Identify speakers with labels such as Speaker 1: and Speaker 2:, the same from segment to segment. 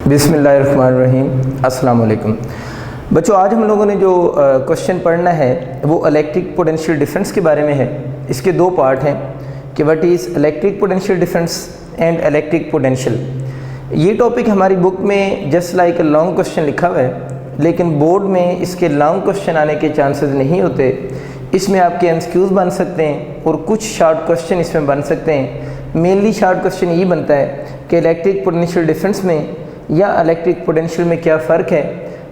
Speaker 1: बिस्मिल्लाहिर्रहमानिर्रहीम। अस्सलाम वालेकुम बच्चों, आज हम लोगों ने जो क्वेश्चन पढ़ना है वो इलेक्ट्रिक पोटेंशियल डिफरेंस के बारे में है। इसके दो पार्ट हैं कि what is electric potential difference and electric potential. ये टॉपिक हमारी बुक में जस्ट लाइक लॉन्ग क्वेश्चन लिखा हुआ है, लेकिन बोर्ड में इसके लॉन्ग क्वेश्चन आने के चांसेस नहीं होते। इसमें आपके एमसीक्यूज़ बन सकते हैं और कुछ शॉर्ट क्वेश्चन इसमें बन सकते हैं। मेनली शॉर्ट क्वेश्चन ये बनता है कि इलेक्ट्रिक पोटेंशियल डिफरेंस में या इलेक्ट्रिक पोटेंशियल में क्या फ़र्क है,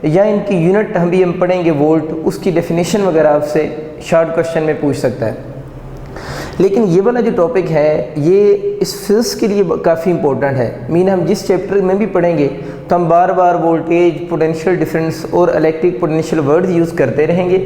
Speaker 1: या इनकी यूनिट हम पढ़ेंगे वोल्ट, उसकी डेफिनेशन वगैरह आपसे शॉर्ट क्वेश्चन में पूछ सकता है। लेकिन ये वाला जो टॉपिक है ये इस फिजिक्स के लिए काफ़ी इंपॉर्टेंट है। मीन हम जिस चैप्टर में भी पढ़ेंगे तो हम बार बार वोल्टेज, पोटेंशियल डिफरेंस और इलेक्ट्रिक पोटेंशियल वर्ड्स यूज़ करते रहेंगे।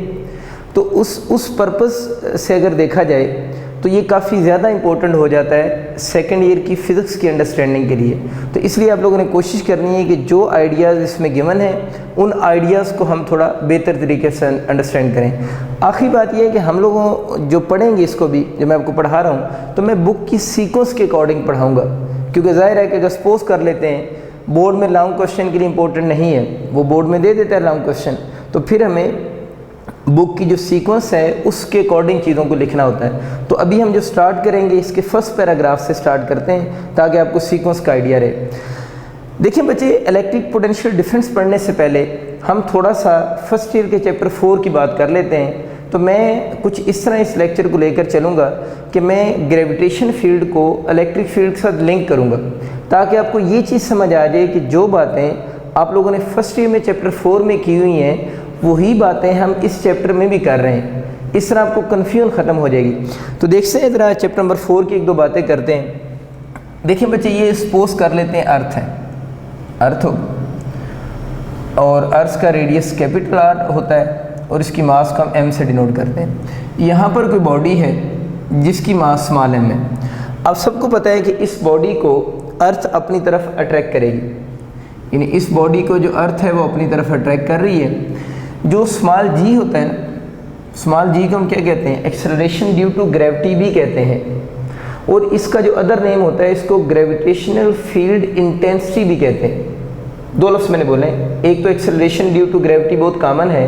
Speaker 1: तो उस पर्पस से अगर देखा जाए तो ये काफ़ी ज़्यादा इंपॉर्टेंट हो जाता है सेकेंड ईयर की फ़िज़िक्स की अंडरस्टैंडिंग के लिए। तो इसलिए आप लोगों ने कोशिश करनी है कि जो आइडियाज़ इसमें गिवन है उन आइडियाज़ को हम थोड़ा बेहतर तरीके से अंडरस्टैंड करें। आखिरी बात यह है कि हम लोगों जो पढ़ेंगे इसको भी, जो मैं आपको पढ़ा रहा हूँ, तो मैं बुक की सीक्वेंस के अकॉर्डिंग पढ़ाऊँगा, क्योंकि ज़ाहिर है कि अगर सपोज कर लेते हैं बोर्ड में लॉन्ग क्वेश्चन के लिए इंपॉर्टेंट नहीं है, वो बोर्ड में दे देता है लॉन्ग क्वेश्चन, तो फिर हमें बुक की जो सीक्वेंस है उसके अकॉर्डिंग चीज़ों को लिखना होता है। तो अभी हम जो स्टार्ट करेंगे इसके फर्स्ट पैराग्राफ से स्टार्ट करते हैं ताकि आपको सीक्वेंस का आइडिया रहे। देखिए बच्चे, इलेक्ट्रिक पोटेंशियल डिफरेंस पढ़ने से पहले हम थोड़ा सा फर्स्ट ईयर के चैप्टर 4 की बात कर लेते हैं। तो मैं कुछ इस तरह इस लेक्चर को लेकर चलूँगा कि मैं ग्रेविटेशन फील्ड को इलेक्ट्रिक फील्ड के साथ लिंक करूँगा, ताकि आपको ये चीज़ समझ आ जाए कि जो बातें आप लोगों ने फर्स्ट ईयर में चैप्टर 4 में की हुई हैं वही बातें हम इस चैप्टर में भी कर रहे हैं। इस तरह आपको कन्फ्यूजन ख़त्म हो जाएगी। तो देखते हैं ज़रा चैप्टर नंबर 4 की एक दो बातें करते हैं। देखिए बच्चे, ये सपोज कर लेते हैं अर्थ है, अर्थ हो, और अर्थ का रेडियस कैपिटल आर होता है और इसकी मास को हम एम से डिनोट करते हैं। यहाँ पर कोई बॉडी है जिसकी मास स्मॉल एम है। अब सबको पता है कि इस बॉडी को अर्थ अपनी तरफ अट्रैक्ट करेगी, यानी इस बॉडी को जो अर्थ है वो अपनी तरफ अट्रैक्ट कर रही है। जो स्मॉल जी होता है ना, स्मॉल जी को हम क्या कहते हैं, एक्सेलरेशन ड्यू टू ग्रेविटी भी कहते हैं, और इसका जो अदर नेम होता है इसको ग्रेविटेशनल फील्ड इंटेंसिटी भी कहते हैं। दो लफ्ज़ मैंने बोले, एक तो एक्सेलरेशन ड्यू टू ग्रेविटी बहुत कॉमन है,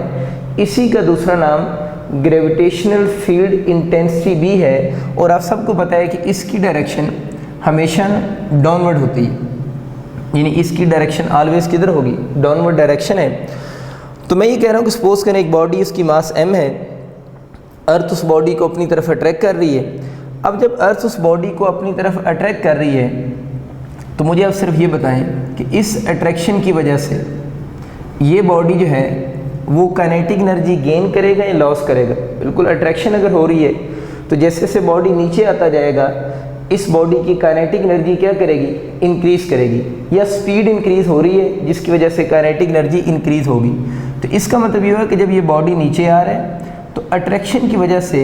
Speaker 1: इसी का दूसरा नाम ग्रेविटेशनल फील्ड इंटेंसिटी भी है। और आप सबको पता है कि इसकी डायरेक्शन हमेशा डाउनवर्ड होती है, यानी इसकी डायरेक्शन ऑलवेज किधर होगी, डाउनवर्ड डायरेक्शन है। तो मैं ये कह रहा हूँ कि सपोज करें एक बॉडी, उसकी मास m है, अर्थ उस बॉडी को अपनी तरफ अट्रैक्ट कर रही है। अब जब अर्थ उस बॉडी को अपनी तरफ अट्रैक्ट कर रही है तो मुझे आप सिर्फ ये बताएं कि इस अट्रैक्शन की वजह से ये बॉडी जो है वो काइनेटिक एनर्जी गेन करेगा या लॉस करेगा। बिल्कुल, अट्रैक्शन अगर हो रही है तो जैसे जैसे बॉडी नीचे आता जाएगा इस बॉडी की काइनेटिक एनर्जी क्या करेगी, इंक्रीज़ करेगी, या स्पीड इंक्रीज़ हो रही है जिसकी वजह से काइनेटिक एनर्जी इंक्रीज़ होगी। तो इसका मतलब ये हुआ कि जब ये बॉडी नीचे आ रहा है तो अट्रैक्शन की वजह से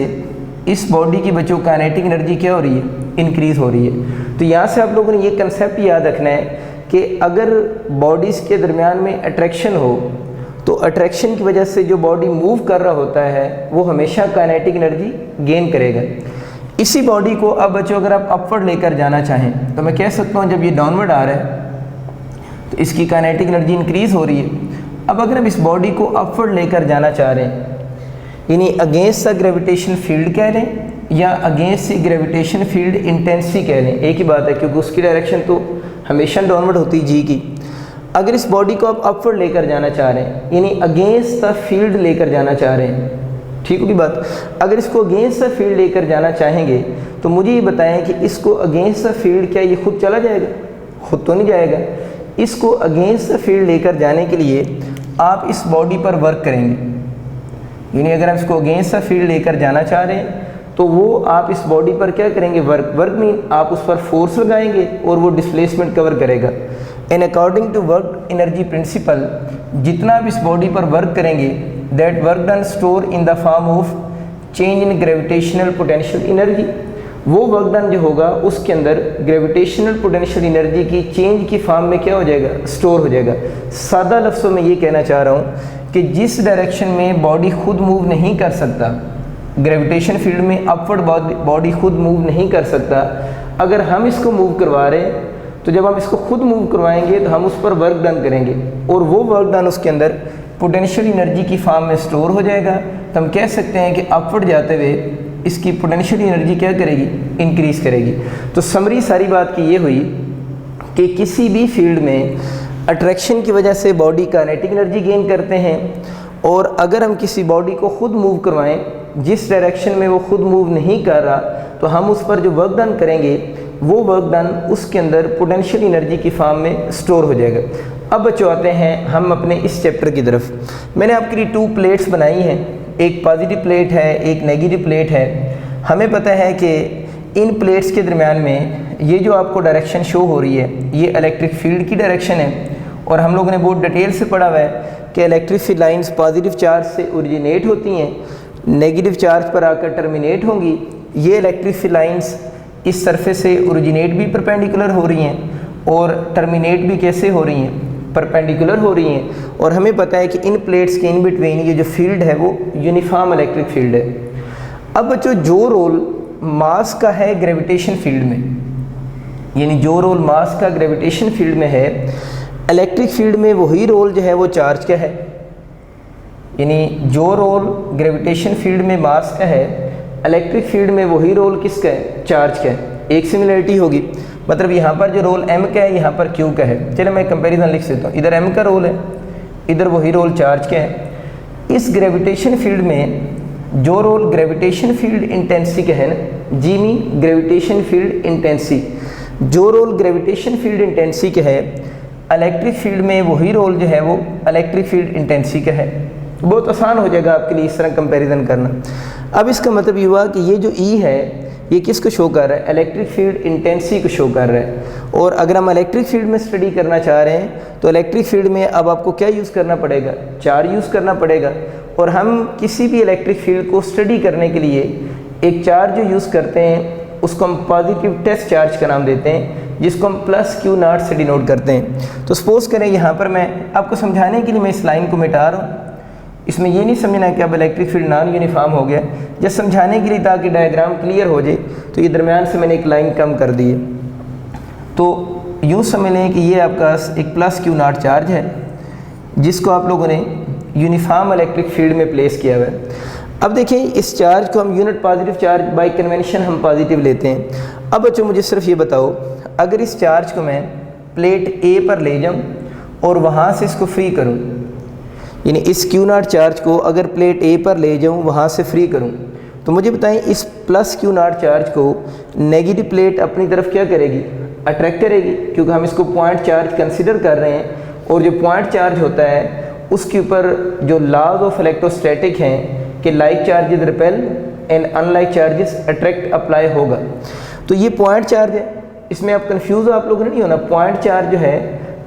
Speaker 1: इस बॉडी की बच्चों काइनेटिक एनर्जी क्या हो रही है, इंक्रीज़ हो रही है। तो यहाँ से आप लोगों ने ये कंसेप्ट याद रखना है कि अगर बॉडीज़ के दरमियान में अट्रैक्शन हो तो अट्रैक्शन की वजह से जो बॉडी मूव कर रहा होता है वो हमेशा काइनेटिक एनर्जी गेन करेगा। इसी बॉडी को अब बच्चों अगर आप अपवर्ड लेकर जाना चाहें तो मैं कह सकता हूँ जब ये डाउनवर्ड आ रहा है तो इसकी काइनेटिक एनर्जी इंक्रीज़ हो रही है। अब अगर हम इस बॉडी को अपवर्ड लेकर जाना चाह रहे हैं, यानी अगेंस्ट द ग्रेविटेशन फील्ड कह लें या against the gravitation field intensity कह लें, एक ही बात है, क्योंकि उसकी डायरेक्शन तो हमेशा डाउनवर्ड होती है जी की। अगर इस बॉडी को आप अपवर्ड लेकर जाना चाह रहे हैं, यानी अगेंस्ट द फील्ड लेकर जाना चाह रहे हैं, ठीक होगी बात। अगर इसको अगेंस्ट द फील्ड लेकर जाना चाहेंगे तो मुझे ये बताएं कि इसको अगेंस्ट द फील्ड क्या ये खुद चला जाएगा, खुद तो नहीं जाएगा। इसको अगेंस्ट द फील्ड लेकर जाने के लिए आप इस बॉडी पर वर्क करेंगे, यानी अगर आप इसको अगेंस्ट द फील्ड लेकर जाना चाह रहे हैं तो वो आप इस बॉडी पर क्या करेंगे, वर्क मीन आप उस पर फोर्स लगाएंगे और वो डिस्प्लेसमेंट कवर करेगा। And according to work energy principle, जितना आप इस बॉडी पर वर्क करेंगे that work done store in the form of change in gravitational potential energy, वो वर्क डन जो होगा उसके अंदर ग्रेविटेशनल पोटेंशियल एनर्जी की चेंज की फॉर्म में क्या हो जाएगा, स्टोर हो जाएगा। सादा लफ्ज़ों में ये कहना चाह रहा हूँ कि जिस डायरेक्शन में बॉडी खुद मूव नहीं कर सकता, ग्रेविटेशन फील्ड में अपवर्ड बॉडी खुद मूव नहीं कर सकता, अगर हम इसको मूव करवा रहे हैं तो जब हम इसको खुद मूव करवाएंगे तो हम उस पर वर्क डन करेंगे और वो वर्क डन उसके अंदर पोटेंशियल एनर्जी की फॉर्म में स्टोर हो जाएगा। तो हम कह सकते हैं कि अपवर्ड जाते हुए इसकी पोटेंशियल एनर्जी क्या करेगी, इंक्रीज़ करेगी। तो समरी सारी बात की ये हुई कि किसी भी फील्ड में अट्रैक्शन की वजह से बॉडी काइनेटिक एनर्जी गेन करते हैं, और अगर हम किसी बॉडी को खुद मूव करवाएं जिस डायरेक्शन में वो खुद मूव नहीं कर रहा, तो हम उस पर जो वर्क डन करेंगे वो वर्क डन उसके अंदर पोटेंशियल एनर्जी की फॉर्म में स्टोर हो जाएगा। अब बच्चों आते हैं हम अपने इस चैप्टर की तरफ। मैंने आपके लिए 2 प्लेट्स बनाई हैं, एक पॉजिटिव प्लेट है, एक नेगेटिव प्लेट है। हमें पता है कि इन प्लेट्स के दरमियान में ये जो आपको डायरेक्शन शो हो रही है ये इलेक्ट्रिक फील्ड की डायरेक्शन है, और हम लोगों ने बहुत डिटेल से पढ़ा हुआ है कि electric field lines positive charge से ओरिजिनेट होती हैं, नेगेटिव चार्ज पर आकर टर्मिनेट होंगी। ये इलेक्ट्रिक फील्ड लाइंस इस सरफेस से ओरिजिनेट भी परपेंडिकुलर हो रही हैं और टर्मिनेट भी कैसे हो रही हैं, परपेंडिकुलर हो रही हैं। और हमें पता है कि इन प्लेट्स के इन बिटवीन ये जो फील्ड है वो यूनिफॉर्म इलेक्ट्रिक फील्ड है। अब बच्चों जो रोल मास का है ग्रेविटेशन फील्ड में, यानी जो रोल मास का ग्रेविटेशन फील्ड में है, इलेक्ट्रिक फील्ड में वही रोल जो है वो चार्ज का है। यानी जो रोल ग्रेविटेशन फील्ड में मास का है, इलेक्ट्रिक फील्ड में वही रोल किसका है, चार्ज का है। एक सिमिलरिटी होगी, मतलब यहाँ पर जो रोल m का है यहाँ पर q का है। चलो मैं कंपैरिजन लिख देता हूँ, इधर m का रोल है, इधर वही रोल चार्ज का है। इस ग्रेविटेशन फील्ड में जो रोल ग्रेविटेशन फील्ड इंटेंसिटी का है ना, G mean gravitation field intensity, जो रोल ग्रेविटेशन फील्ड इंटेंसिटी का है, इलेक्ट्रिक फील्ड में वही रोल जो है वो इलेक्ट्रिक फील्ड इंटेंसिटी का है। बहुत आसान हो जाएगा आपके लिए इस तरह कंपैरिजन करना। अब इसका मतलब ये हुआ कि ये जो E है ये किसको शो कर रहा है, इलेक्ट्रिक फील्ड इंटेंसिटी को शो कर रहा है। और अगर हम इलेक्ट्रिक फील्ड में स्टडी करना चाह रहे हैं तो इलेक्ट्रिक फील्ड में अब आपको क्या यूज़ करना पड़ेगा, चार्ज यूज़ करना पड़ेगा। और हम किसी भी इलेक्ट्रिक फील्ड को स्टडी करने के लिए एक चार्ज जो यूज़ करते हैं उसको हम पॉजिटिव टेस्ट चार्ज का नाम देते हैं, जिसको हम +Q0 से डिनोट करते हैं। तो सपोज करें यहाँ पर मैं आपको समझाने के लिए मैं इस लाइन को मिटा रहा हूँ, इसमें ये नहीं समझना कि अब इलेक्ट्रिक फील्ड नॉन यूनिफॉर्म हो गया, जब समझाने के लिए ताकि डायग्राम क्लियर हो जाए तो ये दरमियान से मैंने एक लाइन कम कर दी है। तो यूँ समझ लें कि ये आपका एक +Q0 चार्ज है जिसको आप लोगों ने यूनिफॉर्म इलेक्ट्रिक फील्ड में प्लेस किया हुआ है। अब देखें इस चार्ज को हम unit positive charge by convention हम पॉजिटिव लेते हैं। अब बच्चों मुझे सिर्फ ये बताओ, अगर इस चार्ज को मैं प्लेट A पर ले जाऊँ और वहाँ से इसको फ्री करूँ, यानी इस Q0 चार्ज को अगर प्लेट A पर ले जाऊँ वहाँ से फ्री करूँ, तो मुझे बताएं इस +Q0 चार्ज को नेगेटिव प्लेट अपनी तरफ क्या करेगी, अट्रैक्ट करेगी, क्योंकि हम इसको पॉइंट चार्ज कंसीडर कर रहे हैं। और जो पॉइंट चार्ज होता है उसके ऊपर जो लॉज ऑफ इलेक्ट्रोस्टैटिक हैं कि like charges repel and unlike charges attract apply होगा। तो ये पॉइंट चार्ज है, इसमें आप कंफ्यूज आप लोगों ने नहीं होना। पॉइंट चार्ज जो है,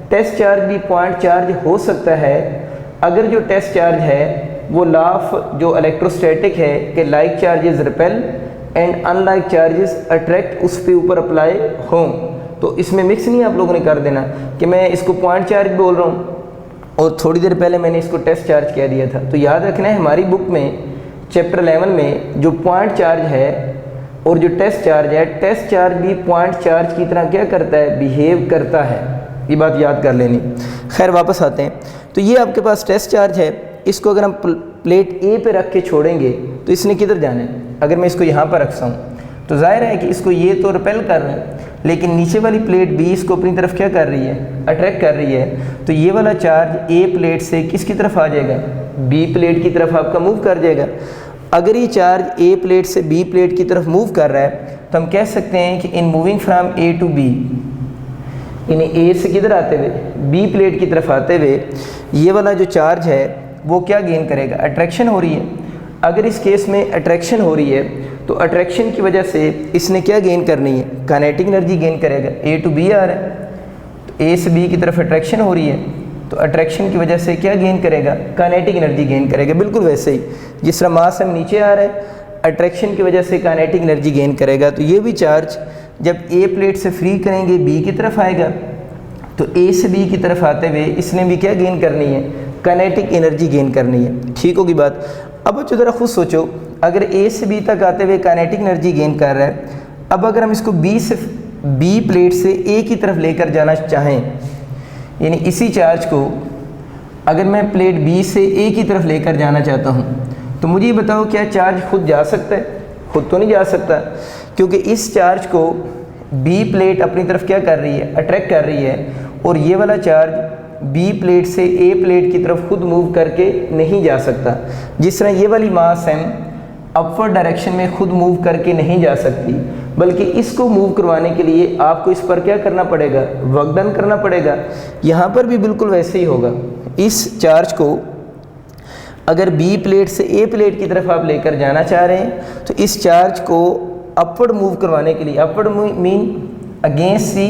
Speaker 1: टेस्ट चार्ज भी पॉइंट चार्ज हो सकता है अगर जो टेस्ट चार्ज है वो लॉ ऑफ जो इलेक्ट्रोस्टैटिक है कि like charges repel and unlike charges attract उस पे ऊपर अप्लाई हों। तो इसमें मिक्स नहीं आप लोगों ने कर देना कि मैं इसको पॉइंट चार्ज बोल रहा हूँ और थोड़ी देर पहले मैंने इसको टेस्ट चार्ज कह दिया था। तो याद रखना है हमारी बुक में चैप्टर 11 में जो पॉइंट चार्ज है और जो टेस्ट चार्ज है, टेस्ट चार्ज भी पॉइंट चार्ज की तरह क्या करता है, बिहेव करता है। ये बात याद कर लेनी। खैर वापस आते हैं, तो ये आपके पास टेस्ट चार्ज है, इसको अगर हम प्लेट A पे रख के छोड़ेंगे तो इसने किधर जाना है। अगर मैं इसको यहाँ पर रखता हूँ तो जाहिर है कि इसको ये तो रिपेल कर रहा है, लेकिन नीचे वाली प्लेट B इसको अपनी तरफ क्या कर रही है, अट्रैक्ट कर रही है। तो ये वाला चार्ज A प्लेट से किसकी तरफ आ जाएगा, B प्लेट की तरफ आपका मूव कर जाएगा। अगर ये चार्ज A प्लेट से B प्लेट की तरफ मूव कर रहा है तो हम कह सकते हैं कि in moving from A to B, यानी A से किधर आते हुए B प्लेट की तरफ आते हुए ये वाला जो चार्ज है वो क्या गेन करेगा, अट्रैक्शन हो रही है। अगर इस केस में अट्रैक्शन हो रही है तो अट्रैक्शन की वजह से इसने क्या गेन करनी है, काइनेटिक एनर्जी गेन करेगा। A टू B आ रहा है तो A से B की तरफ अट्रैक्शन हो रही है तो अट्रैक्शन की वजह से क्या गेन करेगा, काइनेटिक एनर्जी गेन करेगा। बिल्कुल वैसे ही जिस तरह मास हम नीचे आ रहा है, अट्रैक्शन की वजह से काइनेटिक एनर्जी गेन करेगा। तो ये भी चार्ज जब ए प्लेट से फ्री करेंगे बी की तरफ आएगा, तो ए से बी की तरफ आते हुए इसने भी क्या गेन करनी है, काइनेटिक एनर्जी गेन करनी है। ठीक होगी बात। अब बच्चों ज़रा खुद सोचो, अगर ए से बी तक आते हुए काइनेटिक एनर्जी गेन कर रहा है, अब अगर हम इसको बी प्लेट से ए की तरफ लेकर जाना चाहें, यानी इसी चार्ज को अगर मैं प्लेट बी से ए की तरफ लेकर जाना चाहता हूँ, तो मुझे ये बताओ क्या चार्ज खुद जा सकता है? खुद तो नहीं जा सकता, क्योंकि इस चार्ज को बी प्लेट अपनी तरफ क्या कर रही है, अट्रैक्ट कर रही है, और ये वाला चार्ज बी प्लेट से ए प्लेट की तरफ खुद मूव करके नहीं जा सकता। जिस तरह ये वाली मास है अपवर्ड डायरेक्शन में खुद मूव करके नहीं जा सकती, बल्कि इसको मूव करवाने के लिए आपको इस पर क्या करना पड़ेगा, वर्क डन करना पड़ेगा। यहाँ पर भी बिल्कुल वैसे ही होगा। इस चार्ज को अगर बी प्लेट से ए प्लेट की तरफ आप लेकर जाना चाह रहे हैं, तो इस चार्ज को अपवर्ड मूव करवाने के लिए, upward mean against the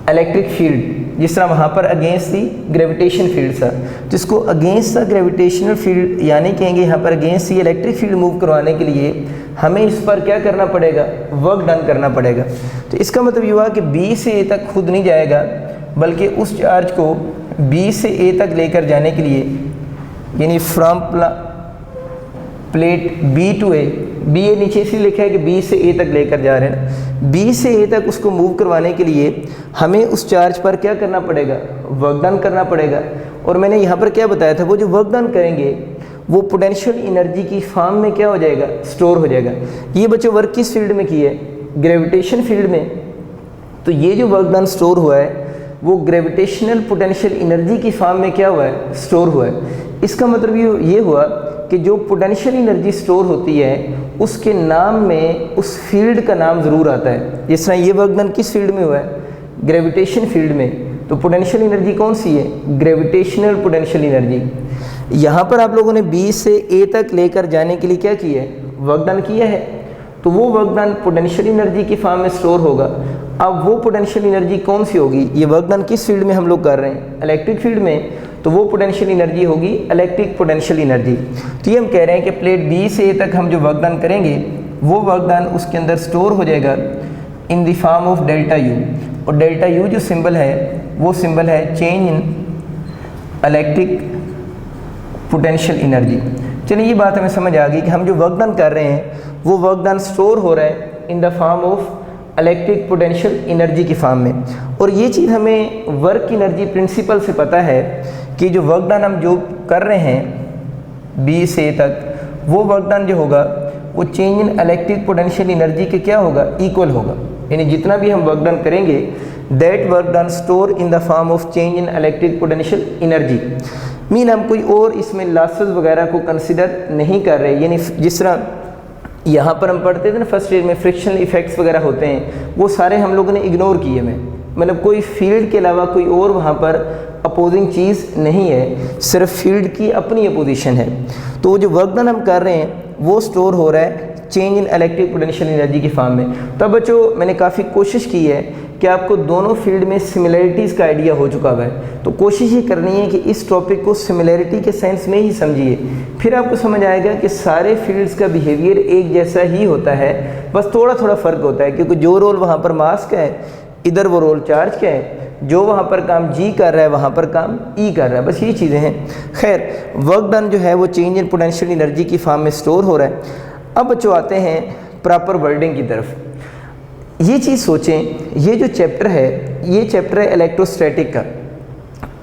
Speaker 1: electric field, जिस तरह वहाँ पर अगेंस्ट दी ग्रेविटेशन फील्ड था, जिसको अगेंस्ट द ग्रेविटेशनल फील्ड यानी कहेंगे यहाँ पर against the electric field move करवाने के लिए हमें इस पर क्या करना पड़ेगा, वर्क डन करना पड़ेगा। तो इसका मतलब ये हुआ कि बी से ए तक खुद नहीं जाएगा, बल्कि उस चार्ज को बी से ए तक लेकर जाने के लिए, यानी from plate B to A, B A नीचे इसलिए लिखा है कि बी से ए तक लेकर जा रहे हैं, बी से ए तक उसको मूव करवाने के लिए हमें उस चार्ज पर क्या करना पड़ेगा, वर्क डन करना पड़ेगा। और मैंने यहाँ पर क्या बताया था, वो जो वर्क डन करेंगे वो पोटेंशियल एनर्जी की फॉर्म में क्या हो जाएगा, स्टोर हो जाएगा। ये बच्चों वर्क किस फील्ड में की है, ग्रेविटेशन फील्ड में। तो ये जो वर्क डन स्टोर हुआ है वो ग्रेविटेशनल पोटेंशियल एनर्जी की फॉर्म में क्या हुआ है, स्टोर हुआ है। इसका मतलब ये हुआ कि जो पोटेंशियल एनर्जी स्टोर होती है उसके नाम में उस फील्ड का नाम ज़रूर आता है। जिस तरह ये वर्क डन किस फील्ड में हुआ है, ग्रेविटेशन फील्ड में, तो पोटेंशियल एनर्जी कौन सी है, ग्रेविटेशनल पोटेंशियल एनर्जी। यहाँ पर आप लोगों ने बी से ए तक लेकर जाने के लिए क्या किया है, वर्क डन किया है, तो वो वर्क डन पोटेंशियल एनर्जी की फॉर्म में स्टोर होगा। अब वो पोटेंशियल एनर्जी कौन सी होगी, ये वर्क डन किस फील्ड में हम लोग कर रहे हैं, इलेक्ट्रिक फील्ड में, तो वो पोटेंशियल एनर्जी होगी इलेक्ट्रिक पोटेंशियल एनर्जी। तो ये हम कह रहे हैं कि प्लेट बी से ए तक हम जो वर्क डन करेंगे वो वर्क डन उसके अंदर स्टोर हो जाएगा इन the form of delta U, और डेल्टा यू जो सिंबल है वो सिंबल है change in electric potential energy. चलिए ये बात हमें समझ आ गई कि हम जो वर्क डन कर रहे हैं वो वर्क डन स्टोर हो रहा है in the form of electric potential energy की फॉर्म में। और ये चीज़ हमें वर्क एनर्जी प्रिंसिपल से पता है कि जो वर्क डन हम जो कर रहे हैं बी से ए तक, वो वर्क डन जो होगा वो change in electric potential energy के क्या होगा, इक्वल होगा। यानी जितना भी हम वर्क डन करेंगे that work done store in the form of change in electric potential energy. Mean हम कोई और इसमें लॉसेस वगैरह को कंसिडर नहीं कर रहे। यानी जिस तरह यहाँ पर हम पढ़ते थे ना फर्स्ट ईयर में फ्रिक्शनल इफेक्ट्स वगैरह होते हैं, वो सारे हम लोगों ने इग्नोर किए में, मतलब कोई फील्ड के अलावा कोई और वहाँ पर अपोजिंग चीज़ नहीं है, सिर्फ फील्ड की अपनी अपोजिशन है। तो जो वर्क डन हम कर रहे हैं वो स्टोर हो रहा है change in electric potential energy की फॉर्म में। तब बच्चों मैंने काफ़ी कोशिश की है कि आपको दोनों फील्ड में सिमिलरिटीज़ का आइडिया हो चुका है, तो कोशिश ये करनी है कि इस टॉपिक को सिमिलरिटी के सेंस में ही समझिए, फिर आपको समझ आएगा कि सारे फील्ड्स का बिहेवियर एक जैसा ही होता है, बस थोड़ा थोड़ा फ़र्क होता है, क्योंकि जो रोल वहाँ पर मास का है इधर वो रोल चार्ज का है, जो वहाँ पर काम जी कर रहा है वहाँ पर काम ई कर रहा है, बस ये चीज़ें हैं। खैर वर्क डन जो है वो चेंज इन पोटेंशियल एनर्जी की फॉर्म में स्टोर हो रहा है। अब बच्चों आते हैं प्रॉपर वर्डिंग की तरफ। ये चीज़ सोचें, ये जो चैप्टर है ये चैप्टर है इलेक्ट्रोस्टैटिक का।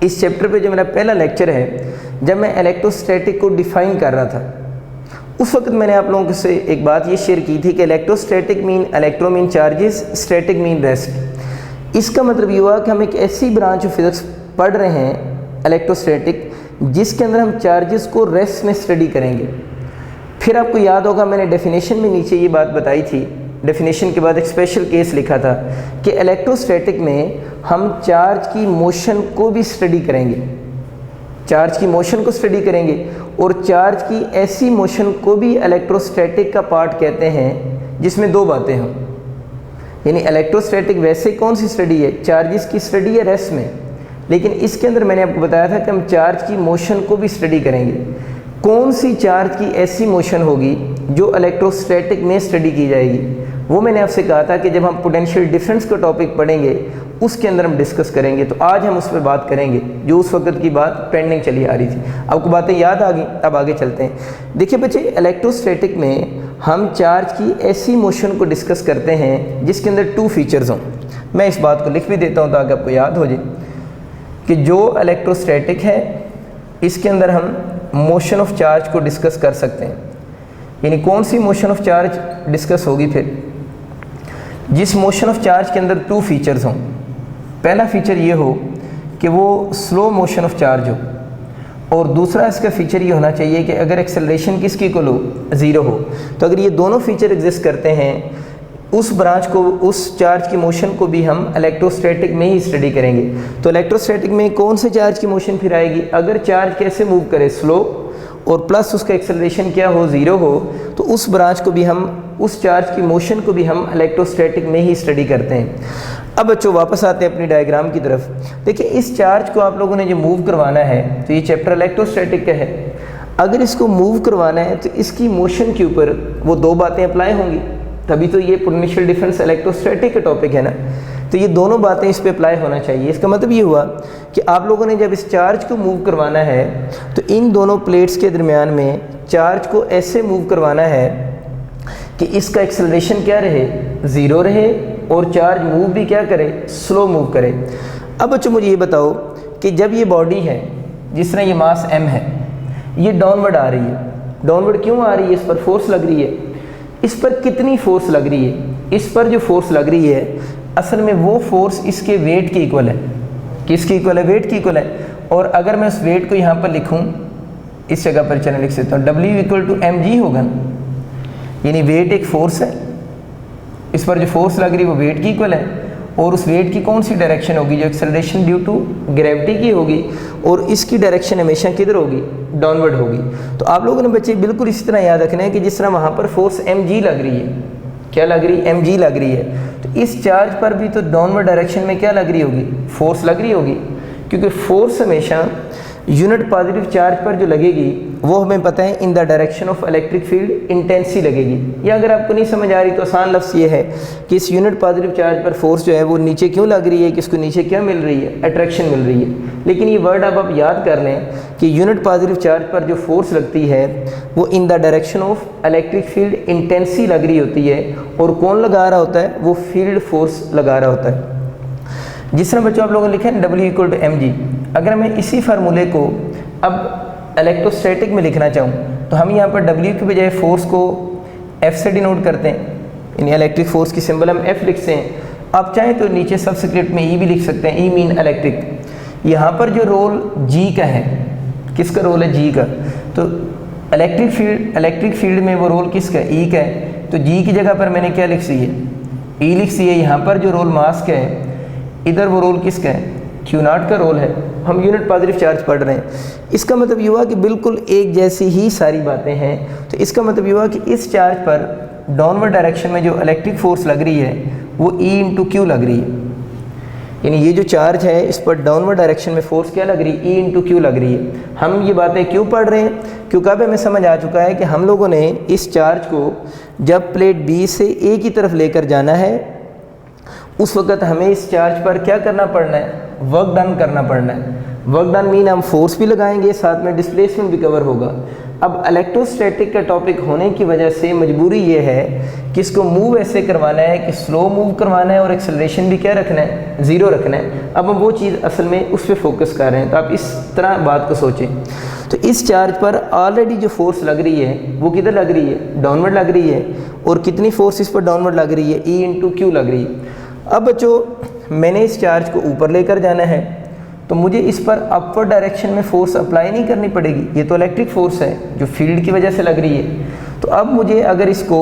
Speaker 1: इस चैप्टर पे जो मेरा पहला लेक्चर है, जब मैं इलेक्ट्रोस्टैटिक को डिफ़ाइन कर रहा था उस वक्त मैंने आप लोगों से एक बात ये शेयर की थी कि electrostatic mean electro mean charges, static mean rest. इसका मतलब ये हुआ कि हम एक ऐसी ब्रांच ऑफ फिजिक्स पढ़ रहे हैं इलेक्ट्रोस्टैटिक जिसके अंदर हम चार्जेस को रेस्ट में स्टडी करेंगे। फिर आपको याद होगा मैंने डेफिनेशन में नीचे ये बात बताई थी, डेफिनेशन के बाद एक स्पेशल केस लिखा था कि इलेक्ट्रोस्टैटिक में हम चार्ज की मोशन को भी स्टडी करेंगे, चार्ज की मोशन को स्टडी करेंगे, और चार्ज की ऐसी मोशन को भी इलेक्ट्रोस्टैटिक का पार्ट कहते हैं जिसमें दो बातें हों। यानी इलेक्ट्रोस्टैटिक वैसे कौन सी स्टडी है, चार्जेस की स्टडी है रेस्ट में, लेकिन इसके अंदर मैंने आपको बताया था कि हम चार्ज की मोशन को भी स्टडी करेंगे। कौन सी चार्ज की ऐसी मोशन होगी जो इलेक्ट्रोस्टैटिक में स्टडी की जाएगी, वो मैंने आपसे कहा था कि जब हम पोटेंशियल डिफरेंस का टॉपिक पढ़ेंगे उसके अंदर हम डिस्कस करेंगे। तो आज हम उस पर बात करेंगे जो उस वक्त की बात पेंडिंग चली आ रही थी। आपको बातें याद आ गई, अब आगे चलते हैं। देखिए बच्चे, इलेक्ट्रोस्टैटिक में हम चार्ज की ऐसी मोशन को डिस्कस करते हैं जिसके अंदर 2 फीचर्स हों। मैं इस बात को लिख भी देता हूँ ताकि आपको याद हो जाए कि जो इलेक्ट्रोस्टैटिक है इसके अंदर हम मोशन ऑफ चार्ज को डिस्कस कर सकते हैं। यानी कौन सी मोशन ऑफ चार्ज डिस्कस होगी? फिर जिस मोशन ऑफ चार्ज के अंदर 2 फीचर्स हों। पहला फीचर ये हो कि वो स्लो मोशन ऑफ चार्ज हो, और दूसरा इसका फीचर ये होना चाहिए कि अगर एक्सेलरेशन किसकी इक्वल हो, 0 हो। तो अगर ये दोनों फीचर एग्जिस्ट करते हैं, उस ब्रांच को, उस चार्ज की मोशन को भी हम इलेक्ट्रोस्टैटिक में ही स्टडी करेंगे। तो इलेक्ट्रोस्टैटिक में कौन से चार्ज की मोशन फिर आएगी? अगर चार्ज कैसे मूव करे, स्लो, और प्लस उसका एक्सेलरेशन क्या हो, 0 हो, तो उस ब्रांच को भी हम, उस चार्ज की मोशन को भी हम इलेक्ट्रोस्टैटिक में ही स्टडी करते हैं। अब बच्चों वापस आते हैं अपनी डायग्राम की तरफ। देखिए, इस चार्ज को आप लोगों ने जो मूव करवाना है, तो ये चैप्टर इलेक्ट्रोस्टैटिक का है। अगर इसको मूव करवाना है तो इसकी मोशन के ऊपर वो 2 बातें अप्लाई होंगी, तभी तो ये पोटेंशियल डिफरेंस इलेक्ट्रोस्टैटिक का टॉपिक है ना। तो ये दोनों बातें इस पे अप्लाई होना चाहिए। इसका मतलब ये हुआ कि आप लोगों ने जब इस चार्ज को मूव करवाना है तो इन दोनों प्लेट्स के दरमियान में चार्ज को ऐसे मूव करवाना है कि इसका एक्सेलरेशन क्या रहे, 0 रहे, और चार्ज मूव भी क्या करे, स्लो मूव करे। अब बच्चों मुझे ये बताओ कि जब ये बॉडी है, जिस तरह ये मास m है, ये डाउनवर्ड आ रही है। डाउनवर्ड क्यों आ रही है? इस पर फोर्स लग रही है। इस पर कितनी फोर्स लग रही है? इस पर जो फोर्स लग रही है असल में वो फोर्स इसके वेट की इक्वल है। किसकी इक्वल है? वेट की इक्वल है। और अगर मैं उस वेट को यहाँ पर लिखूँ, इस जगह पर चलो लिख सकता हूँ, W = mg होगा। यानी वेट एक फोर्स है, इस पर जो फोर्स लग रही है वो वेट की इक्वल है, और उस वेट की कौन सी डायरेक्शन होगी? जो एक्सेलरेशन ड्यू टू ग्रेविटी की होगी, और इसकी डायरेक्शन हमेशा किधर होगी? डाउनवर्ड होगी। तो आप लोगों ने बच्चे बिल्कुल इस तरह याद रखना है कि जिस तरह वहाँ पर फोर्स mg लग रही है, क्या लग रही है? mg लग रही है। तो इस चार्ज पर भी तो डाउनवर्ड डायरेक्शन में क्या लग रही होगी? फोर्स लग रही होगी, क्योंकि फोर्स हमेशा यूनिट पॉजिटिव चार्ज पर जो लगेगी वो हमें पता है in the direction of electric field intensity लगेगी। या अगर आपको नहीं समझ आ रही तो आसान लफ्ज़ ये है कि इस यूनिट पॉजिटिव चार्ज पर फोर्स जो है वो नीचे क्यों लग रही है, कि इसको नीचे क्या मिल रही है? अट्रैक्शन मिल रही है। लेकिन ये वर्ड अब आप याद कर लें कि यूनिट पॉजिटिव चार्ज पर जो फोर्स लगती है वो in the direction of electric field intensity लग रही होती है, और कौन लगा रहा होता है? वो फील्ड फोर्स लगा रहा होता है। जिस तरह बच्चों आप लोगों ने लिखा है W = mg, अगर मैं इसी फार्मूले को अब इलेक्ट्रोस्टैटिक में लिखना चाहूँ तो हम यहाँ पर W की बजाय फोर्स को F से डिनोट करते हैं। यानी इलेक्ट्रिक फोर्स की सिंबल हम F लिखते हैं। आप चाहें तो नीचे सबस्क्रिप्ट में E भी लिख सकते हैं, E मीन इलेक्ट्रिक। यहाँ पर जो रोल G का है, किसका रोल है? G का। तो इलेक्ट्रिक फील्ड में वो रोल किसका है? E का है। तो G की जगह पर मैंने क्या लिख दी है? E लिख दी है। यहाँ पर जो रोल मास का है, इधर वो रोल किसका है? Q0 का रोल है। हम यूनिट पॉजिटिव चार्ज पढ़ रहे हैं। इसका मतलब ये हुआ कि बिल्कुल एक जैसी ही सारी बातें हैं। तो इसका मतलब ये हुआ कि इस चार्ज पर डाउनवर्ड डायरेक्शन में जो इलेक्ट्रिक फोर्स लग रही है वो E × Q लग रही है। यानी ये जो चार्ज है इस पर डाउनवर्ड डायरेक्शन में फोर्स क्या लग रही है? E × Q लग रही है। हम ये बातें क्यों पढ़ रहे हैं? क्योंकि अब हमें समझ आ चुका है कि हम लोगों ने इस चार्ज को जब प्लेट B से A की तरफ लेकर जाना है उस वक्त हमें इस चार्ज पर क्या करना पड़ना है? वर्क डन करना पड़ना है। वर्क डन मीन हम फोर्स भी लगाएंगे, साथ में डिस्प्लेसमेंट भी कवर होगा। अब इलेक्ट्रोस्टैटिक का टॉपिक होने की वजह से मजबूरी ये है कि इसको मूव ऐसे करवाना है कि स्लो मूव करवाना है, और एक्सेलरेशन भी क्या रखना है? 0 रखना है। अब हम वो चीज़ असल में उस पर फोकस कर रहे हैं। तो आप इस तरह बात को सोचें। तो इस चार्ज पर ऑलरेडी जो फोर्स लग रही है वो किधर लग रही है? डाउनवर्ड लग रही है। और कितनी फोर्स इस पर डाउनवर्ड लग रही है? E × Q लग रही है। अब बच्चों मैंने इस चार्ज को ऊपर लेकर जाना है, तो मुझे इस पर अपवर्ड डायरेक्शन में फोर्स अप्लाई नहीं करनी पड़ेगी। ये तो इलेक्ट्रिक फोर्स है जो फील्ड की वजह से लग रही है। तो अब मुझे अगर इसको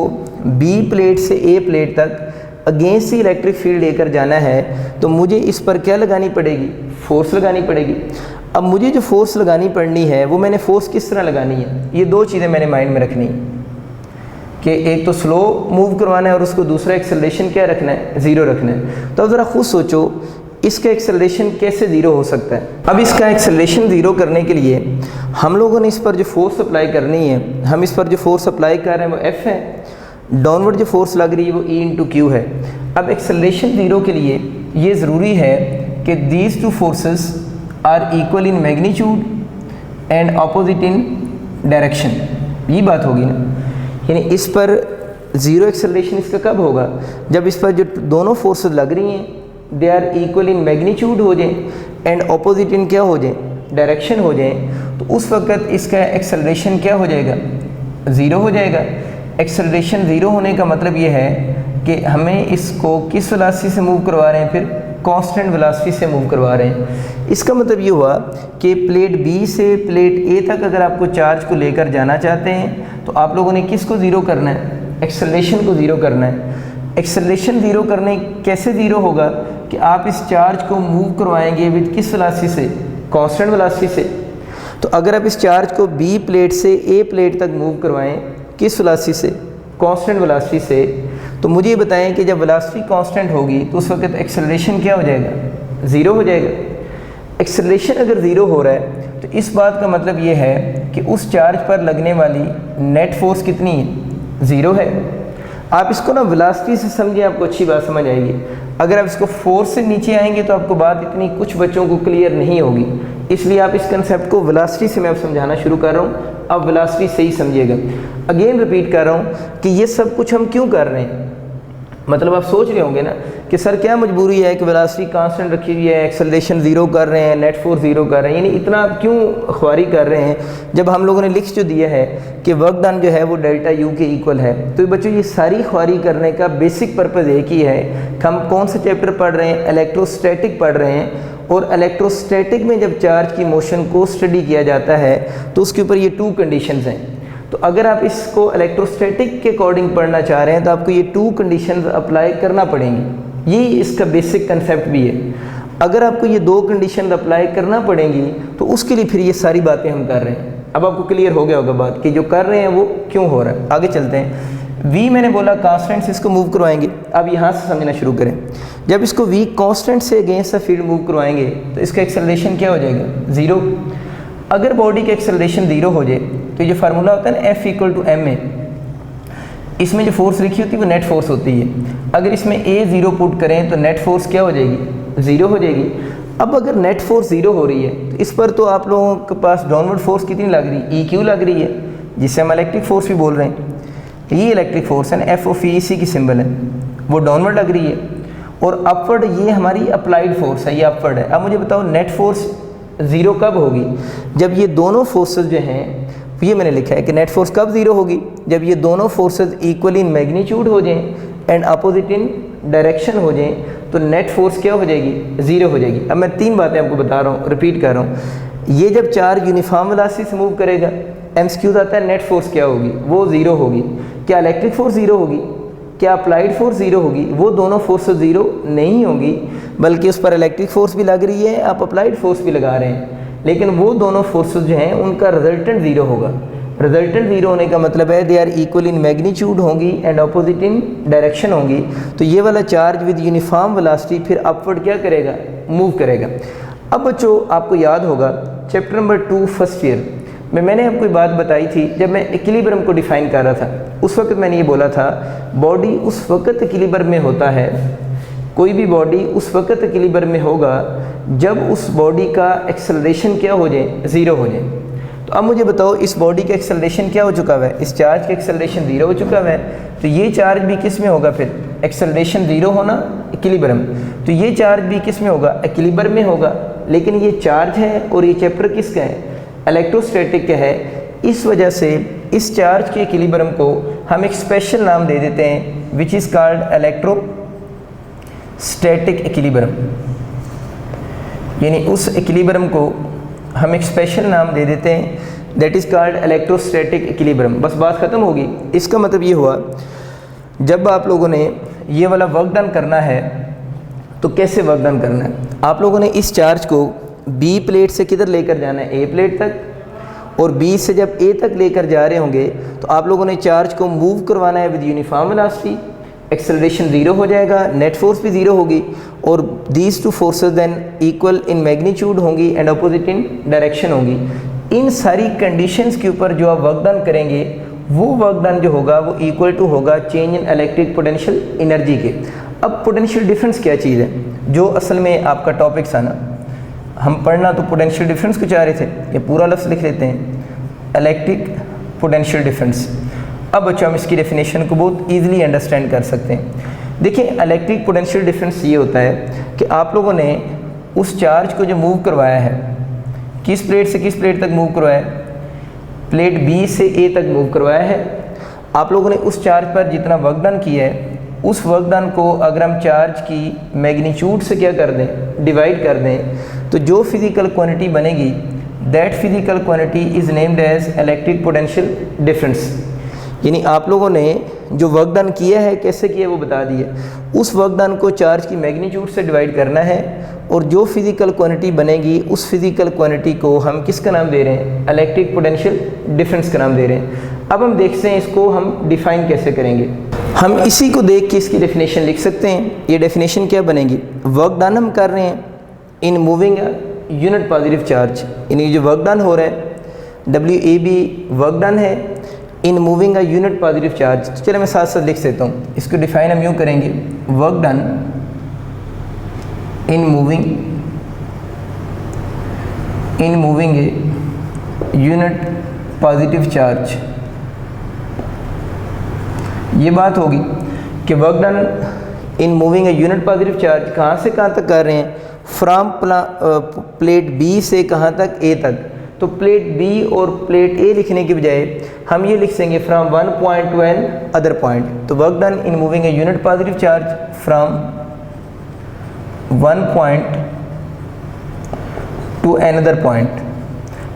Speaker 1: B प्लेट से A प्लेट तक अगेंस्ट ही इलेक्ट्रिक फील्ड लेकर जाना है तो मुझे इस पर क्या लगानी पड़ेगी? फोर्स लगानी पड़ेगी। अब मुझे जो फोर्स लगानी पड़नी है वो मैंने फोर्स किस तरह लगानी है? ये 2 चीज़ें मैंने माइंड में रखनी है कि एक तो स्लो मूव करवाना है और उसको दूसरा एक्सेलरेशन क्या रखना है? 0 रखना है। तो अब ज़रा खुद सोचो, इसका एक्सेलरेशन कैसे ज़ीरो हो सकता है। अब इसका एक्सेलरेशन ज़ीरो करने के लिए हम लोगों ने इस पर जो फोर्स अप्लाई करनी है, हम इस पर जो फोर्स अप्लाई कर रहे हैं वो F है, डाउनवर्ड जो फोर्स लग रही है वो E इंटू क्यू है। अब एक्सेलरेशन ज़ीरो के लिए ये ज़रूरी है कि these two forces are equal in magnitude and opposite in direction. ये बात होगी ना, यानी इस पर ज़ीरो एक्सेलरेशन इसका कब होगा, जब इस पर जो दोनों फोर्सेस लग रही हैं they are equal in magnitude हो जाए एंड अपोजिट इन क्या हो जाए, डायरेक्शन हो जाए, तो उस वक्त इसका एक्सेलरेशन क्या हो जाएगा, ज़ीरो हो जाएगा। एक्सेलरेशन ज़ीरो होने का मतलब ये है कि हमें इसको किस वेलोसिटी से मूव करवा रहे हैं, फिर कांस्टेंट वेलोसिटी से मूव करवा रहे हैं। इसका मतलब ये हुआ कि प्लेट बी से प्लेट ए तक अगर आपको चार्ज को लेकर जाना चाहते हैं तो आप लोगों ने किसको ज़ीरो करना है, एक्सेलरेशन को ज़ीरो करना है। एक्सेलरेशन ज़ीरो करने कैसे ज़ीरो होगा कि आप इस चार्ज को मूव करवाएंगे विद किस वेलोसिटी से, कांस्टेंट वेलोसिटी से। तो अगर आप इस चार्ज को बी प्लेट से ए प्लेट तक मूव करवाएं किस वेलोसिटी से, कांस्टेंट वेलोसिटी से, तो मुझे ये बताएं कि जब वेलोसिटी कांस्टेंट होगी तो उस वक्त एक्सेलरेशन क्या हो जाएगा, ज़ीरो हो जाएगा। एक्सेलरेशन अगर ज़ीरो हो रहा है तो इस बात का मतलब ये है कि उस चार्ज पर लगने वाली नेट फोर्स कितनी है, ज़ीरो है। आप इसको ना वेलोसिटी से समझिए, आपको अच्छी बात समझ आएगी। अगर आप इसको फोर्स से नीचे आएंगे तो आपको बात इतनी कुछ बच्चों को क्लियर नहीं होगी, इसलिए आप इस कंसेप्ट को वेलोसिटी से मैं अब समझाना शुरू कर रहा हूँ। अब वेलोसिटी से ही समझिएगा। अगेन रिपीट कर रहा हूँ कि ये सब कुछ हम क्यों कर रहे हैं। मतलब आप सोच रहे होंगे ना कि सर क्या मजबूरी है कि वेलोसिटी कांस्टेंट रखी हुई है, एक्सेलरेशन ज़ीरो कर रहे हैं, नेट फोर्स ज़ीरो कर रहे हैं, यानी इतना आप क्यों ख्वारी कर रहे हैं, जब हम लोगों ने लिख जो दिया है कि वर्क डन जो है वो डेल्टा यू के इक्वल है। तो बच्चों ये सारी ख्वारी करने का बेसिक पर्पज़ एक ही है कि हम कौन सा चैप्टर पढ़ रहे हैं, इलेक्ट्रोस्टैटिक पढ़ रहे हैं। और इलेक्ट्रोस्टैटिक में जब चार्ज की मोशन को स्टडी किया जाता है तो उसके ऊपर ये टू कंडीशंस हैं। तो अगर आप इसको इलेक्ट्रोस्टैटिक के अकॉर्डिंग पढ़ना चाह रहे हैं तो आपको ये टू कंडीशंस अप्लाई करना पड़ेंगी। ये इसका बेसिक कंसेप्ट भी है। अगर आपको ये दो कंडीशन अप्लाई करना पड़ेंगी तो उसके लिए फिर ये सारी बातें हम कर रहे हैं। अब आपको क्लियर हो गया होगा बात कि जो कर रहे हैं वो क्यों हो रहा है। आगे चलते हैं। v मैंने बोला कांस्टेंट से इसको मूव करवाएंगे। अब यहाँ से समझना शुरू करें। जब इसको v कांस्टेंट से अगेंस्ट द फील्ड मूव करवाएंगे तो इसका एक्सेलरेशन क्या हो जाएगा, ज़ीरो। अगर बॉडी का एक्सेलरेशन ज़ीरो हो जाए तो ये फार्मूला होता है ना F equal to M A, इसमें जो फोर्स लिखी होती है वो नेट फोर्स होती है। अगर इसमें a ज़ीरो पुट करें तो नेट फोर्स क्या हो जाएगी, ज़ीरो हो जाएगी। अब अगर नेट फोर्स ज़ीरो हो रही है तो इस पर तो आप लोगों के पास डाउनवर्ड फोर्स कितनी लग रही है, EQ लग रही है, जिससे हम इलेक्ट्रिक फोर्स भी बोल रहे हैं। ये इलेक्ट्रिक फोर्स है ना, FOC की सिंबल है, वो डाउनवर्ड लग रही है। और अपवर्ड ये हमारी अप्लाइड फोर्स है, ये अपवर्ड है। अब मुझे बताओ नेट फोर्स ज़ीरो कब होगी, जब ये दोनों फोर्सेस जो हैं, ये मैंने लिखा है कि नेट फोर्स कब ज़ीरो होगी, जब ये दोनों फोर्सेस इक्वल इन मैग्नीट्यूड हो जाएं एंड अपोजिट इन डायरेक्शन हो जाएं तो नेट फोर्स क्या हो जाएगी, ज़ीरो हो जाएगी। अब मैं तीन बातें आपको बता रहा हूँ, रिपीट कर रहा हूँ। ये जब चार्ज यूनिफॉर्म वेलोसिटी से मूव करेगा, MCQ आता है नेट फोर्स क्या होगी, वो ज़ीरो होगी। क्या इलेक्ट्रिक फोर्स ज़ीरो होगी, क्या अप्लाइड फोर्स ज़ीरो होगी, वो दोनों फोर्सेस ज़ीरो नहीं होगी, बल्कि उस पर इलेक्ट्रिक फोर्स भी लग रही है, आप अप्लाइड फोर्स भी लगा रहे हैं, लेकिन वो दोनों फोर्सेस जो हैं उनका रिजल्टेंट ज़ीरो होगा। रिजल्टेंट ज़ीरो होने का मतलब है they are equal in magnitude होंगी एंड अपोजिट इन डायरेक्शन होंगी। तो ये वाला चार्ज विद यूनिफॉर्म वेलोसिटी फिर अपवर्ड क्या करेगा, मूव करेगा। अब बच्चों आपको याद होगा चैप्टर नंबर 2 फर्स्ट ईयर में मैंने आपको बात बताई थी, जब मैं इक्विलिब्रियम को डिफ़ाइन कर रहा था उस वक्त मैंने ये बोला था बॉडी उस वक्त इक्विलिब्रियम में होता है, कोई भी बॉडी उस वक्त इक्विलिब्रियम में होगा जब उस बॉडी का एक्सेलरेशन क्या हो जाए, ज़ीरो हो जाए। तो अब मुझे बताओ इस बॉडी का एक्सेलरेशन क्या हो चुका है, इस चार्ज का एक्सेलरेशन ज़ीरो हो चुका है। तो ये चार्ज भी किस में होगा, फिर एक्सेलरेशन ज़ीरो होना इक्विलिब्रियम, तो ये चार्ज भी किस में होगा, इक्विलिब्रियम में होगा। लेकिन ये चार्ज है और ये चैप्टर किसका है, इलेक्ट्रोस्टैटिक का है। इस वजह से इस चार्ज के इक्विलिब्रियम को हम एक स्पेशल नाम दे देते हैं which is called electrostatic equilibrium, यानी उस इक्विलिब्रियम को हम एक स्पेशल नाम दे देते हैं that is called electrostatic equilibrium. बस बात ख़त्म होगी। इसका मतलब ये हुआ जब आप लोगों ने ये वाला वर्क डन करना है तो कैसे वर्क डन करना है, आप लोगों ने इस चार्ज को बी प्लेट से किधर लेकर जाना है, ए प्लेट तक, और बी से जब ए तक लेकर जा रहे होंगे तो आप लोगों ने चार्ज को मूव करवाना है with uniform velocity. Acceleration zero हो जाएगा, नेट फोर्स भी ज़ीरो होगी, और these two forces than equal in magnitude होंगी एंड अपोजिट इन डायरेक्शन होंगी। इन सारी कंडीशंस के ऊपर जो आप वर्क डन करेंगे वो वर्क डन जो होगा वो इक्वल टू होगा change in electric potential energy के। अब पोटेंशियल डिफरेंस क्या चीज़ है, जो असल में आपका टॉपिक था ना, हम पढ़ना तो पोटेंशियल डिफरेंस को चाह रहे थे, ये पूरा लफ्ज़ लिख लेते हैं, इलेक्ट्रिक पोटेंशियल डिफरेंस। अब बच्चों हम इसकी डेफिनेशन को बहुत ईजिली अंडरस्टैंड कर सकते हैं। देखिए इलेक्ट्रिक पोटेंशियल डिफरेंस ये होता है कि आप लोगों ने उस चार्ज को जो मूव करवाया है, किस प्लेट से किस प्लेट तक मूव करवाया है, प्लेट बी से ए तक मूव करवाया है। आप लोगों ने उस चार्ज पर जितना वर्क डन किया है, उस वर्क डन को अगर हम चार्ज की मैग्नीट्यूड से क्या कर दें, डिवाइड कर दें, तो जो फिज़िकल क्वांटिटी बनेगी that physical quantity is named as electric potential difference. यानी आप लोगों ने जो वर्क डन किया है, कैसे किया वो बता दिया, उस वर्क डन को चार्ज की मैग्नीट्यूड से डिवाइड करना है, और जो फिज़िकल क्वांटिटी बनेगी उस फिज़िकल क्वांटिटी को हम किसका नाम दे रहे हैं, इलेक्ट्रिक पोटेंशियल डिफरेंस का नाम दे रहे हैं। अब हम देखते हैं इसको हम डिफ़ाइन कैसे करेंगे। हम इसी को देख के इसकी डेफिनेशन लिख सकते हैं। ये डेफिनेशन क्या बनेगी, वर्क डन हम कर रहे हैं इन मूविंग यूनिट पॉजिटिव चार्ज, यानी जो वर्क डन हो रहा है WAB वर्क डन है इन मूविंग यूनिट पॉजिटिव चार्ज। चलो मैं साथ साथ लिख देता हूँ, इसको डिफाइन हम यूँ करेंगे, work done in moving unit positive charge. ये बात होगी कि work done in moving unit positive charge कहाँ से कहाँ तक कर रहे हैं, फ्रॉम प्लेट बी से कहाँ तक, ए तक। तो प्लेट बी और प्लेट ए लिखने के बजाय हम ये लिख देंगे from one point to another point. तो work done in moving unit positive charge from one point to another point.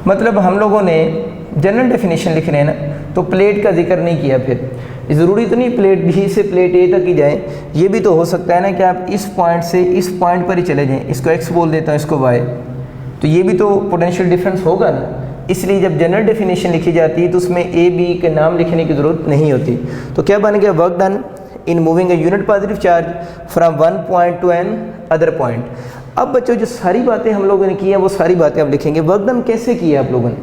Speaker 1: मतलब हम लोगों ने जनरल डेफिनेशन लिख रहे हैं ना, तो प्लेट का जिक्र नहीं किया। फिर ज़रूरी तो नहीं प्लेट बी से प्लेट ए तक ही जाएँ, ये भी तो हो सकता है ना कि आप इस पॉइंट से इस पॉइंट पर ही चले जाएँ। इसको एक्स बोल देता हूँ, इसको वाई, तो ये भी तो पोटेंशियल डिफरेंस होगा ना। इसलिए जब जनरल डेफिनेशन लिखी जाती है तो उसमें ए बी के नाम लिखने की ज़रूरत नहीं होती। तो क्या बन गया, work done in moving unit positive charge from one point to another point. अब बच्चों जो सारी बातें हम लोगों ने की हैं वो सारी बातें अब लिखेंगे। वर्क डन कैसे किया आप लोगों ने,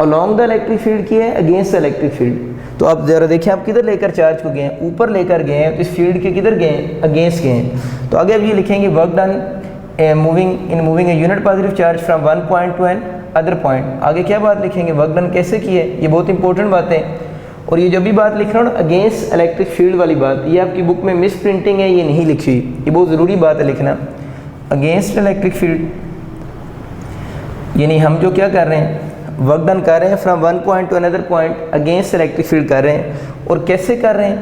Speaker 1: अलॉन्ग द इलेक्ट्रिक फील्ड किया है, अगेंस्ट द इलेक्ट्रिक फील्ड। तो अब ज़रा देखिए आप किधर लेकर चार्ज को गए हैं, ऊपर लेकर गए हैं, तो इस फील्ड के किधर गए हैं, अगेंस्ट गए हैं। तो आगे अब ये लिखेंगे work done moving unit positive charge from one point to another point. आगे क्या बात लिखेंगे, वर्क डन कैसे किए, ये बहुत इंपॉर्टेंट बातें। और ये जो भी बात लिख रहा हूँ अगेंस्ट इलेक्ट्रिक फील्ड वाली बात, ये आपकी बुक में मिस प्रिंटिंग है, ये नहीं लिखी हुई, ये बहुत ज़रूरी बात है लिखना। अगेंस्ट इलेक्ट्रिक फील्ड यानी हम जो क्या कर रहे हैं, वर्क डन कर रहे हैं from one point to another point, against electric field कर रहे हैं। और कैसे कर रहे हैं,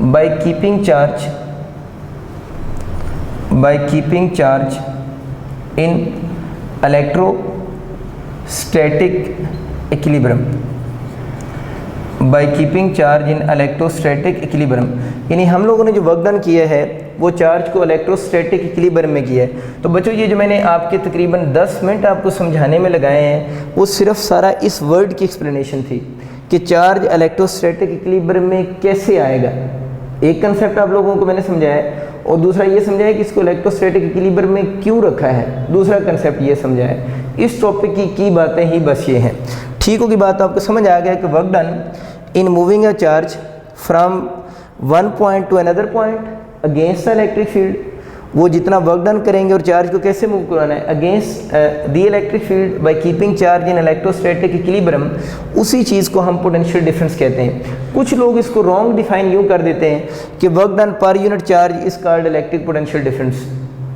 Speaker 1: by keeping charge in electrostatic equilibrium, by keeping charge in electrostatic equilibrium. यानी हम लोगों ने जो वर्क डन किया है वो चार्ज को इलेक्ट्रोस्टैटिक इक्विलिब्रियम में किया है। तो बच्चों ये जो मैंने आपके तकरीबन 10 मिनट आपको समझाने में लगाए हैं वो सिर्फ सारा इस वर्ड की एक्सप्लेनेशन थी कि चार्ज इलेक्ट्रोस्टैटिक इक्विलिब्रियम में कैसे आएगा। एक कंसेप्ट आप लोगों को मैंने समझाया है, और दूसरा ये समझाया कि इसको इलेक्ट्रोस्टैटिक इक्विलिब्रियम में क्यों रखा है, दूसरा कंसेप्ट ये समझाया। इस टॉपिक की बातें ही बस ये हैं। ठीक होगी बात, आपको समझ आ गया कि work done in moving a charge from one point to another point against the electric field, वो जितना वर्क डन करेंगे और चार्ज को कैसे मूव करवाना है, against the electric field by keeping charge in electrostatic equilibrium, उसी चीज़ को हम पोटेंशियल डिफरेंस कहते हैं। कुछ लोग इसको रॉन्ग डिफाइन यूँ कर देते हैं कि work done per unit charge is called electric potential difference.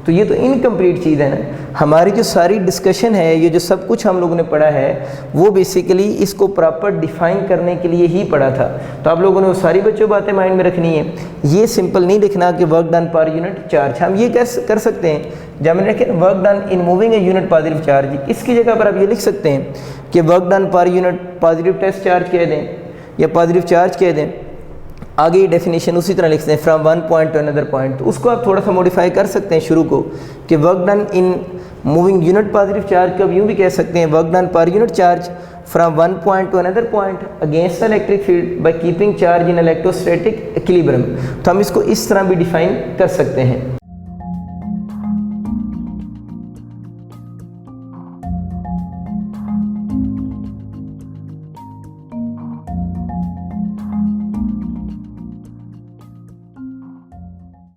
Speaker 1: तो ये तो इनकम्प्लीट चीज़ है ना। हमारी जो सारी डिस्कशन है, ये जो सब कुछ हम लोगों ने पढ़ा है, वो बेसिकली इसको प्रॉपर डिफाइन करने के लिए ही पढ़ा था। तो आप लोगों ने वो सारी बच्चों बातें माइंड में रखनी है। ये सिंपल नहीं लिखना कि work done per unit charge. हम ये कर सकते हैं, जब मैंने रखे work done in moving a unit positive charge, इसकी जगह पर आप ये लिख सकते हैं कि work done per unit positive test charge कह दें या पॉजिटिव चार्ज कह दें। आगे डेफिनेशन उसी तरह लिखते हैं from one point to another point. तो उसको आप थोड़ा सा मॉडिफाई कर सकते हैं शुरू को कि work done in moving unit positive charge को अब यूँ भी कह सकते हैं work done per unit charge from one point to another point against the electric field by keeping charge in electrostatic equilibrium. तो हम इसको इस तरह भी डिफाइन कर सकते हैं।